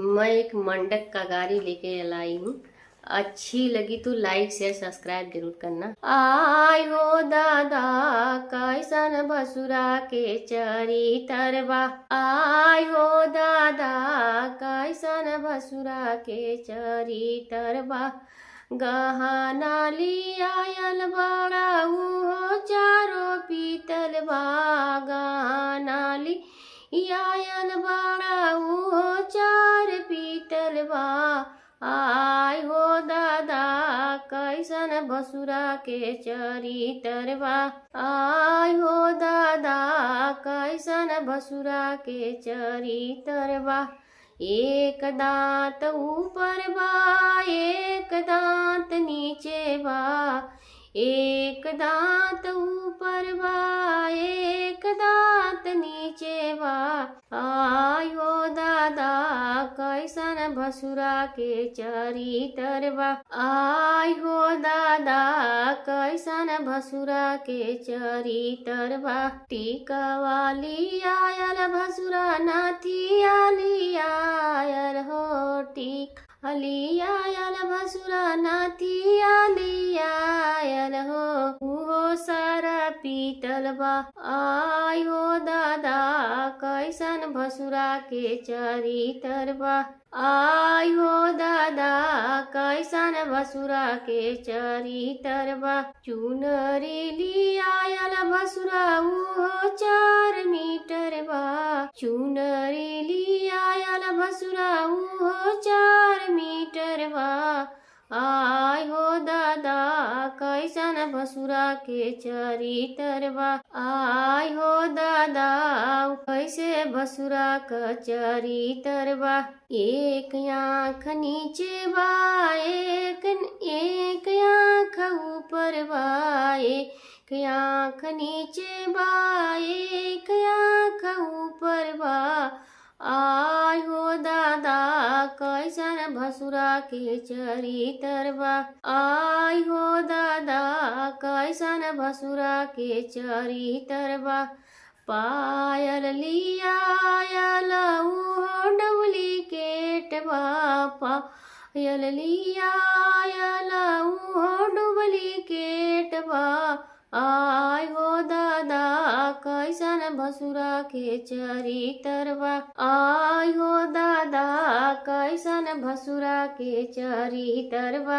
मैं एक मंडक का गाड़ी लेके लाई हूँ। अच्छी लगी तो लाइक शेयर सब्सक्राइब जरूर करना। आय हो दादा कैसन भसुरा के चरी तरवा। आय हो दादा कैसन भसुरा के चरी तरवा। गहना लियायल बड़ा हो चारो पीतल बा। गहना लियायल बड़ा हो चार पीतल बा। आय हो दादा कैसन भसुरा के चरी तरवा। आय हो दादा कैसन भसुरा के चरी तरवा। एक दांत ऊपर बा एक दांत नीचे बा। एक दांत ऊपर बा एक दांत नीचे बा। आय हो दादा कैसन भसुरा के चरी तरवा। आय हो दादा कैसन भसुरा के चरी तरवा। टीकवा लियायल भसुरा नाथिया लियायल हो। टीक लियायल भसुरा नाथिया लियायल हो। उहो सारा पीतल बा। आय हो दादा कैसन भसुरा के चरी तरवा। आय हो दादा कैसन भसुरा के चरी तरवा। चुनरी लियायल भसुरा उहो 4 मीटर बा। चुनरी लियायल भसुरा उहो 4 मीटर बा। आय हो दादा कैसन भसुरा के चरी तरवा। आय हो दादा कैसे भसुरा का चरी तरवा। एक आँख नीचे बा एक आँख ऊपर बा। एक आँख नीचे बा एक आँख ऊपर बा। आय हो दादा कैसन भसुरा के चरी तरवा। आय हो दादा कैसन भसुरा के चरी तरवा। पायल लियायल उहो डुप्लीकेट बा। पायल लियायल उहो डुप्लीकेट बा। आय हो दादा कैसन भसुरा के चरी तरवा। आय हो दादा कैसन भसुरा के चरी तरवा।